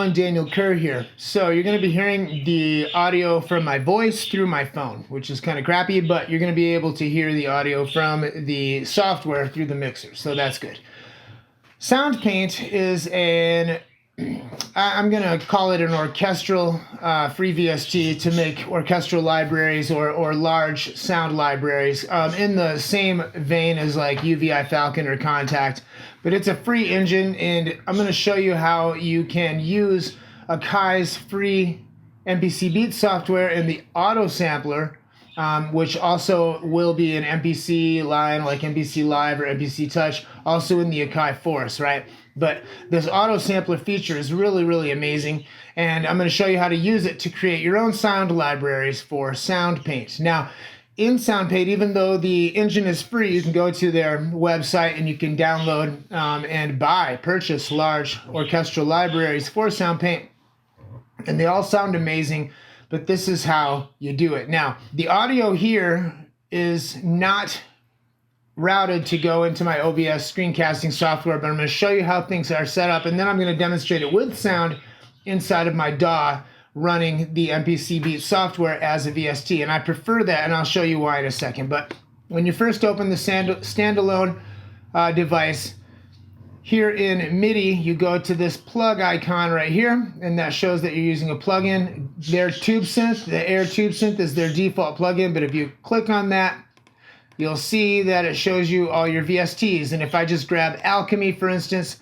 everyone, Daniel Kerr here. So you're going to be hearing the audio from my voice through my phone, which is kind of crappy, but you're going to be able to hear the audio from the software through the mixer, so that's good. Soundpaint is I'm going to call it an orchestral free VST to make orchestral libraries or large sound libraries in the same vein as like UVI Falcon or Contact. But it's a free engine, and I'm going to show you how you can use Akai's free MPC Beats software and the Autosampler, which also will be an MPC line like MPC Live or MPC Touch, also in the Akai Force, right? But this Autosampler feature is really, really amazing, and I'm going to show you how to use it to create your own sound libraries for Soundpaint. Now, in Soundpaint, even though the engine is free, you can go to their website and you can download and purchase large orchestral libraries for Soundpaint, and they all sound amazing, but this is how you do it. Now, the audio here is not routed to go into my OBS screencasting software, but I'm going to show you how things are set up, and then I'm going to demonstrate it with sound inside of my DAW running the MPC Beats software as a VST, and I prefer that, and I'll show you why in a second. But when you first open the standalone device, here in MIDI, you go to this plug icon right here, and that shows that you're using a plugin. Their tube synth, the Air tube synth, is their default plugin, but if you click on that, you'll see that it shows you all your VSTs. And if I just grab Alchemy, for instance,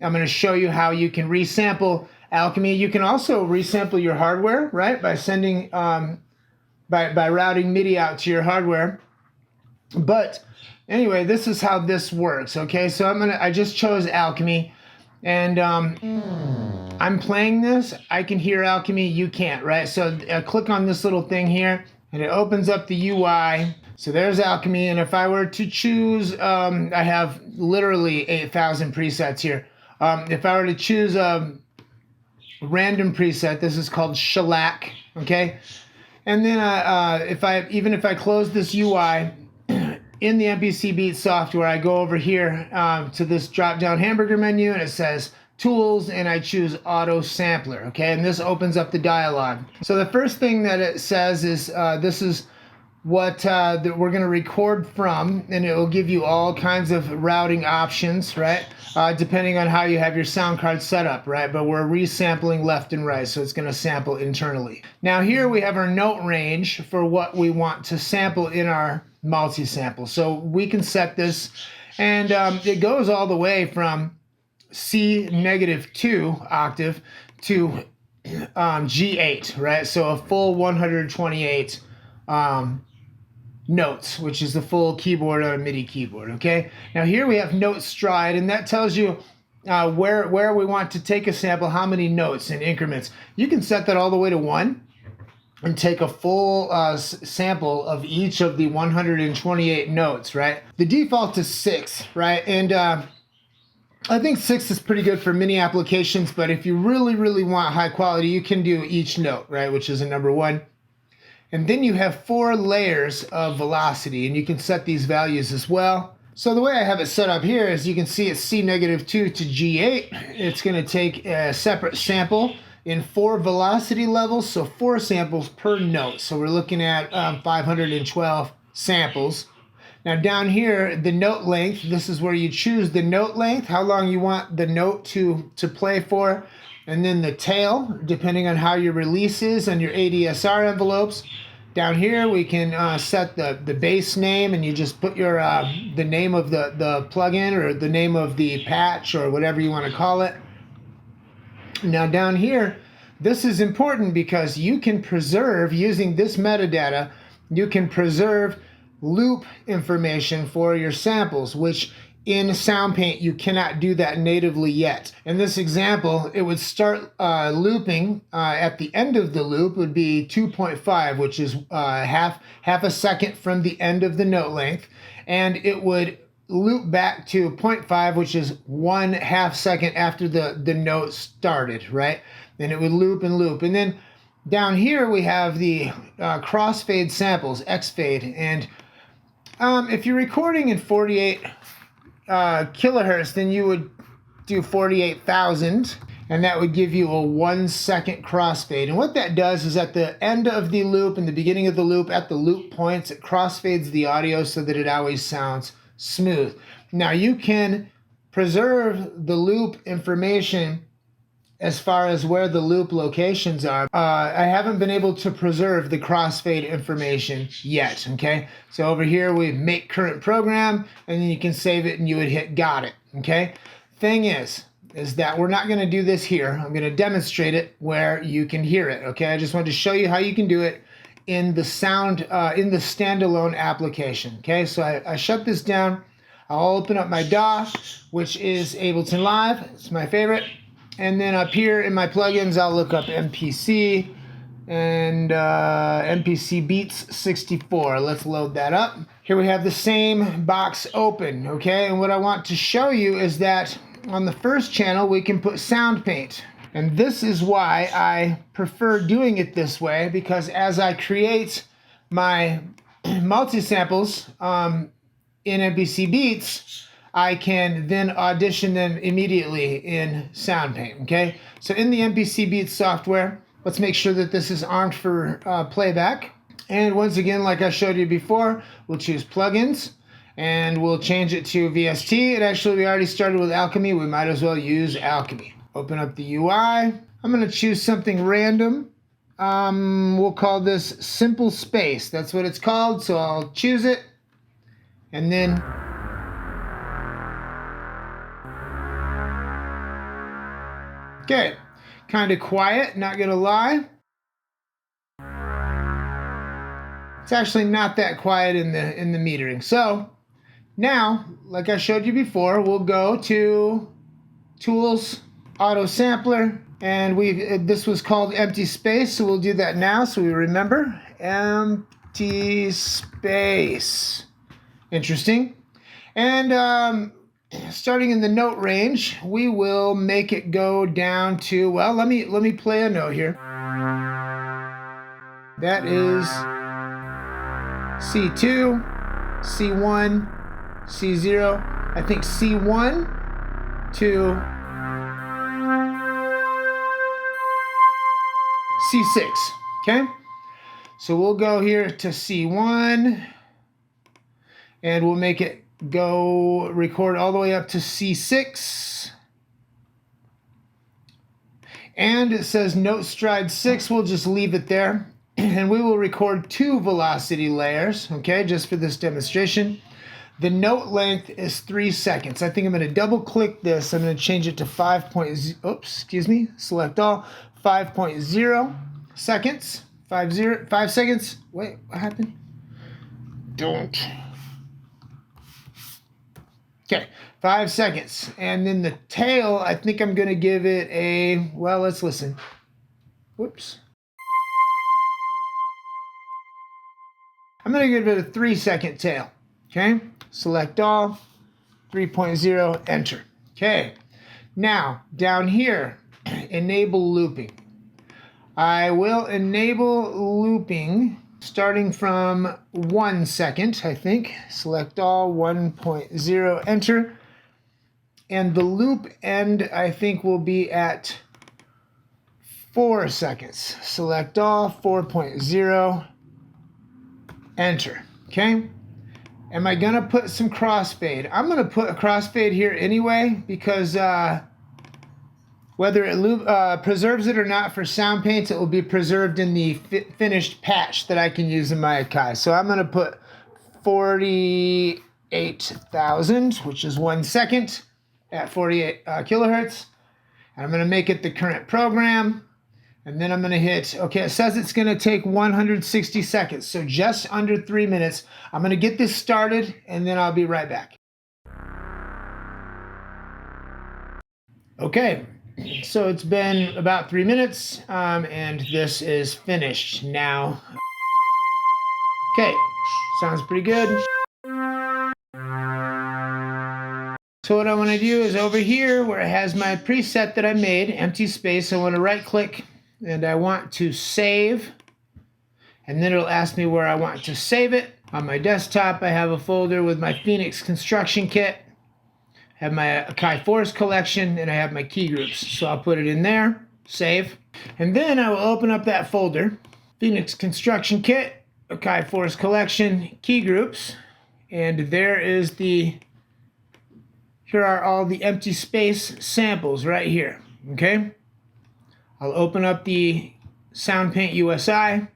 I'm going to show you how you can resample Alchemy. You can also resample your hardware, right, by sending by routing MIDI out to your hardware. But anyway, this is how this works. Okay, so I just chose Alchemy, and I'm playing this. I can hear Alchemy. You can't, right? So I click on this little thing here, and it opens up the UI. So there's Alchemy, and if I were to choose, I have literally 8,000 presets here. If I were to choose a random preset, this is called shellac, okay? And then if I close this UI in the MPC Beats software, I go over here to this drop-down hamburger menu, and it says Tools, and I choose Autosampler, okay? And this opens up the dialog. So the first thing that it says is this is what that we're going to record from, and it will give you all kinds of routing options, right? Depending on how you have your sound card set up, right? But we're resampling left and right, so it's going to sample internally. Now here we have our note range for what we want to sample in our multi-sample. So we can set this, and it goes all the way from C-2 octave to G8, right? So a full 128 notes, which is the full keyboard on a MIDI keyboard, okay? Now here we have note stride, and that tells you where we want to take a sample, how many notes in increments. You can set that all the way to 1 and take a full sample of each of the 128 notes, right? The default is 6, right? And I think 6 is pretty good for many applications, but if you really, really want high quality, you can do each note, right? Which is a number 1. And then you have 4 layers of velocity, and you can set these values as well. So the way I have it set up here is you can see it's C-2 to G8. It's going to take a separate sample in 4 velocity levels, so 4 samples per note. So we're looking at 512 samples. Now down here, the note length, this is where you choose the note length, how long you want the note to play for. And then the tail, depending on how your release is on your ADSR envelopes. Down here, we can set the base name, and you just put your the name of the plugin or the name of the patch or whatever you want to call it. Now down here, this is important because you can preserve, using this metadata, you can preserve loop information for your samples, which in Soundpaint, you cannot do that natively yet. In this example, it would start looping at the end of the loop would be 2.5, which is half a second from the end of the note length, and it would loop back to 0.5, which is 1/2 second after the note started, right? Then it would loop and loop, and then down here we have the crossfade samples, X-fade, and if you're recording in 48 kilohertz, then you would do 48,000. and that would give you a 1 second crossfade. And what that does is at the end of the loop and the beginning of the loop, at the loop points, it crossfades the audio so that it always sounds smooth. Now you can preserve the loop information as far as where the loop locations are. I haven't been able to preserve the crossfade information yet, okay? So over here we make current program, and then you can save it and you would hit got it, okay? Thing is that we're not gonna do this here. I'm gonna demonstrate it where you can hear it, okay? I just wanted to show you how you can do it in the in the standalone application, okay? So I shut this down. I'll open up my DAW, which is Ableton Live. It's my favorite. And then up here in my plugins, I'll look up MPC and MPC Beats 64. Let's load that up. Here we have the same box open, okay? And what I want to show you is that on the first channel, we can put Soundpaint. And this is why I prefer doing it this way, because as I create my multi-samples in MPC Beats, I can then audition them immediately in Soundpaint, okay? So in the MPC Beats software, let's make sure that this is armed for playback. And once again, like I showed you before, we'll choose plugins and we'll change it to VST. And actually, we already started with Alchemy. We might as well use Alchemy. Open up the UI. I'm gonna choose something random. We'll call this Simple Space. That's what it's called, so I'll choose it. And then okay, kind of quiet, not gonna lie. It's actually not that quiet in the metering. So now, like I showed you before, we'll go to Tools, Autosampler, and this was called Empty Space, so we'll do that now so we remember. Empty Space. Interesting. And starting in the note range, we will make it go down to, well, let me play a note here. That is C2, C1, C0. I think C1 to C6, okay? So we'll go here to C1 and we'll make it go record all the way up to C6. And it says note stride 6, we'll just leave it there. And we will record 2 velocity layers, okay, just for this demonstration. The note length is 3 seconds. I think I'm gonna double click this. I'm gonna change it to 5.0, select all, 5.0 seconds, 5 seconds. Wait, what happened? Don't. Okay, 5 seconds. And then the tail, I think I'm gonna give it a, well, let's listen. Whoops. I'm gonna give it a 3 second tail, okay? Select all, 3.0, enter. Okay, now down here, enable looping. I will enable looping starting from 1 second, I think. Select all, 1.0, enter. And the loop end, I think, will be at 4 seconds. Select all, 4.0, enter, okay? Am I gonna put some crossfade? I'm gonna put a crossfade here anyway because whether it preserves it or not for Soundpaint, it will be preserved in the finished patch that I can use in my Akai. So I'm gonna put 48,000, which is 1 second at 48 kilohertz. And I'm gonna make it the current program. And then I'm gonna hit, okay, it says it's gonna take 160 seconds, so just under 3 minutes. I'm gonna get this started and then I'll be right back. Okay, so it's been about 3 minutes and this is finished now. Okay, sounds pretty good. So what I wanna do is over here where it has my preset that I made, empty space, I wanna right click and I want to save, and then it'll ask me where I want to save it. On my desktop, I have a folder with my Phoenix construction kit, I have my Akai Forest collection, and I have my key groups. So I'll put it in there, save. And then I will open up that folder, Phoenix Construction Kit, Akai Forest collection, key groups. And there is here are all the empty space samples right here, okay? I'll open up the Soundpaint USI,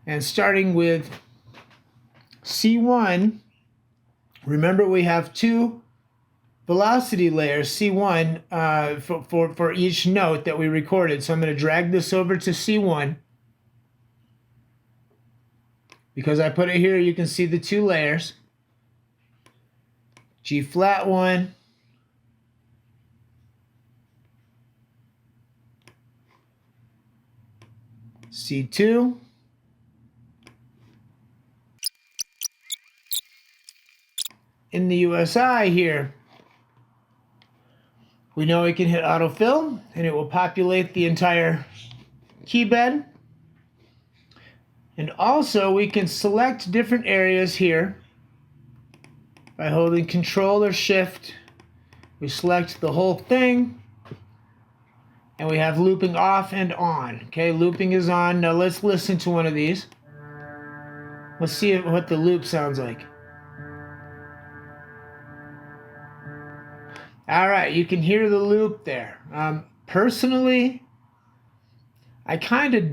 and starting with C1, remember we have two velocity layers, C1, for each note that we recorded. So I'm going to drag this over to C1. Because I put it here, you can see the two layers. G flat 1, C2, in the USI here, we know we can hit autofill and it will populate the entire key bed. And also we can select different areas here by holding Control or Shift. We select the whole thing, and we have looping off and on. Okay, looping is on. Now let's listen to one of these. Let's see what the loop sounds like. All right, you can hear the loop there. Personally, I kind of,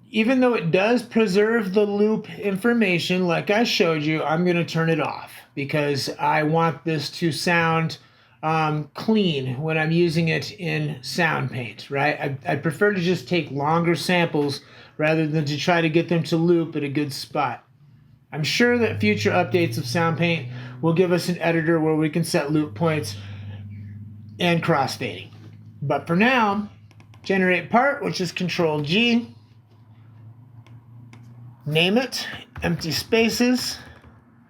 even though it does preserve the loop information like I showed you, I'm going to turn it off because I want this to sound clean when I'm using it in Soundpaint, right? I prefer to just take longer samples rather than to try to get them to loop at a good spot. I'm sure that future updates of Soundpaint will give us an editor where we can set loop points and crossfading. But for now, generate part, which is Control G. Name it, empty spaces,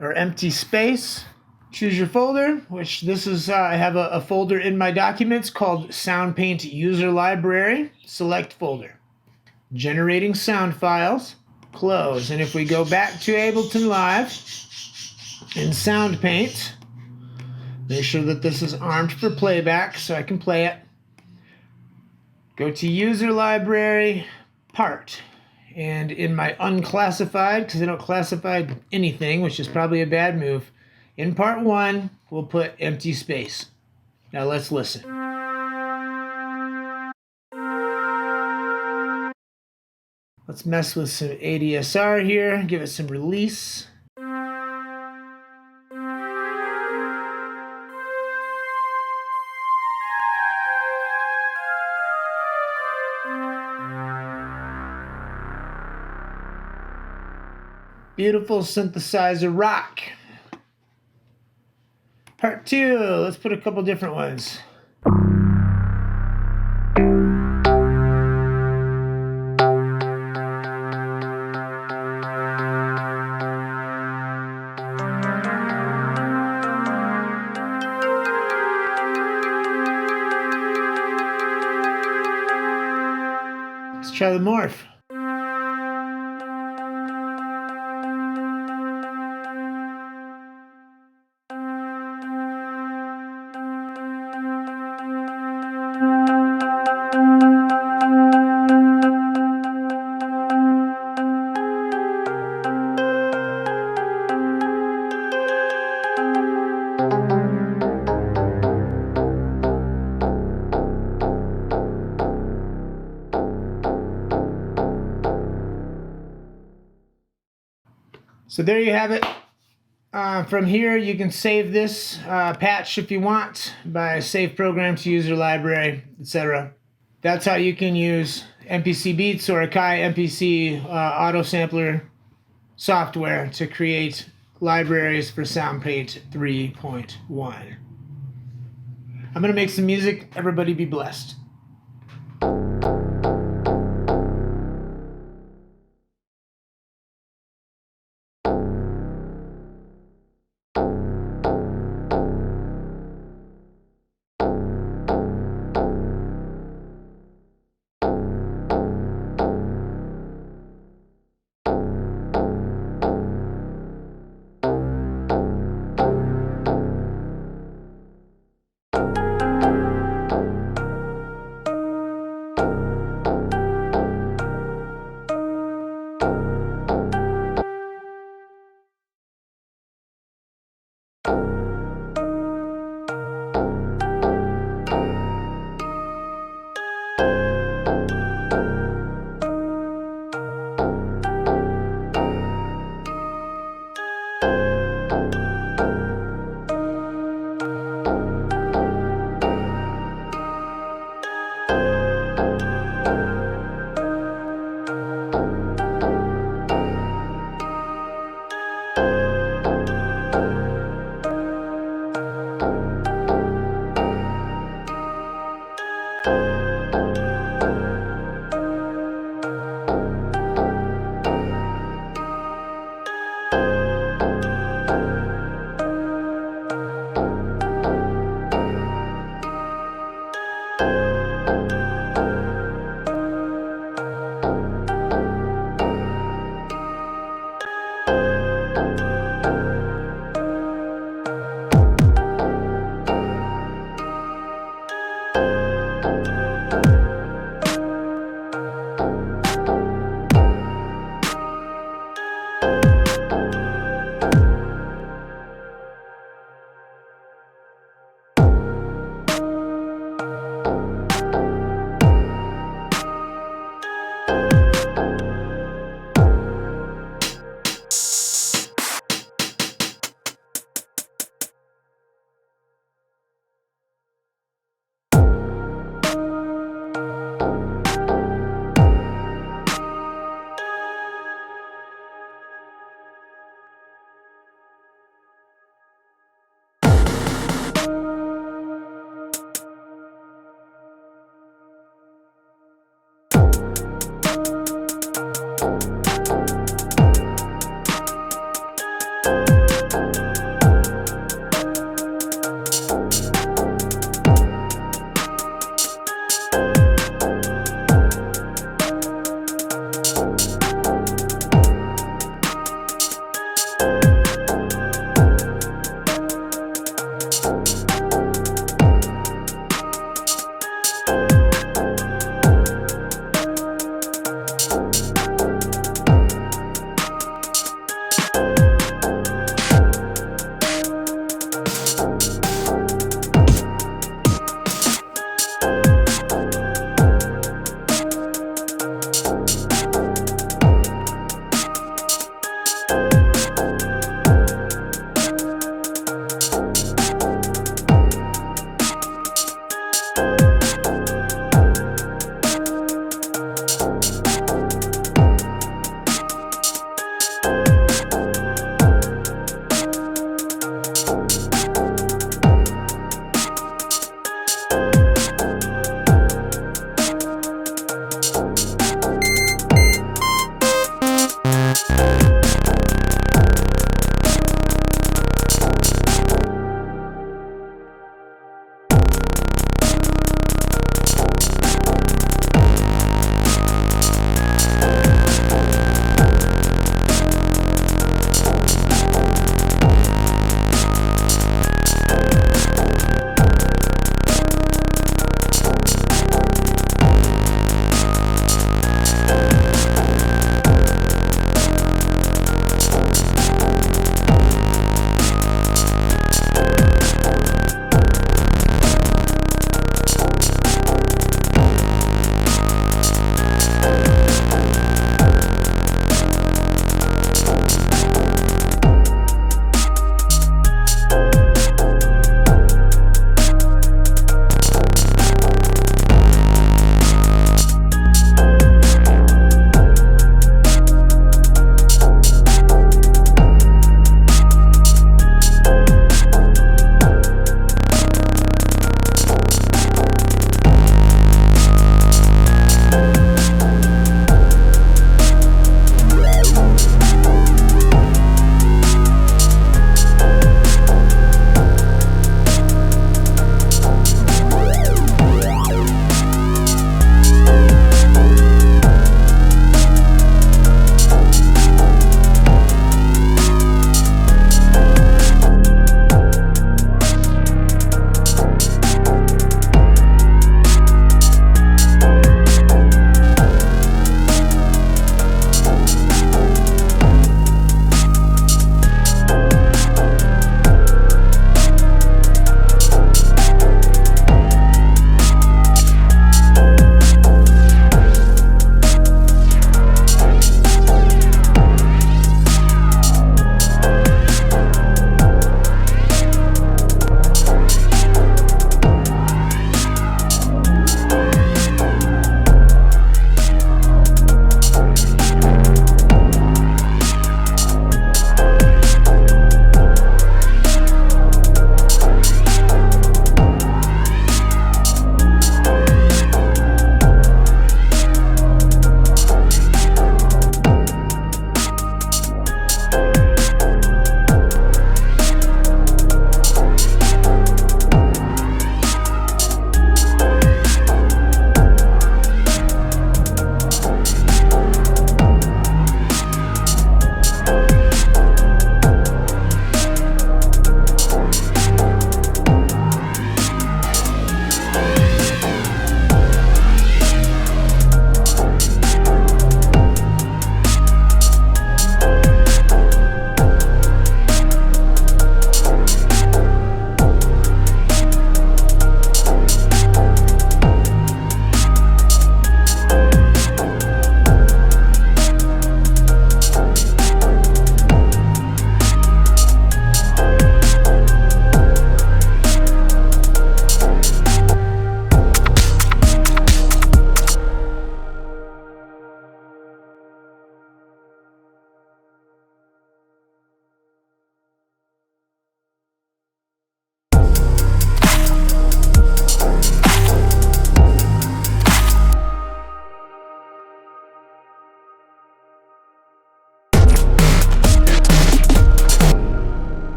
or empty space. Choose your folder, which this is, I have a folder in my documents called Soundpaint User Library. Select folder. Generating sound files, close. And if we go back to Ableton Live in Soundpaint, make sure that this is armed for playback so I can play it. Go to User Library, Part. And in my unclassified, because I don't classify anything, which is probably a bad move, in part 1, we'll put empty space. Now let's listen. Let's mess with some ADSR here, give it some release. Beautiful synthesizer rock. Part 2, let's put a couple different ones. Let's try the morph. So there you have it. From here, you can save this patch if you want by save program to user library, etc. That's how you can use MPC Beats or Akai MPC Autosampler software to create libraries for Soundpaint 3.1. I'm going to make some music. Everybody be blessed.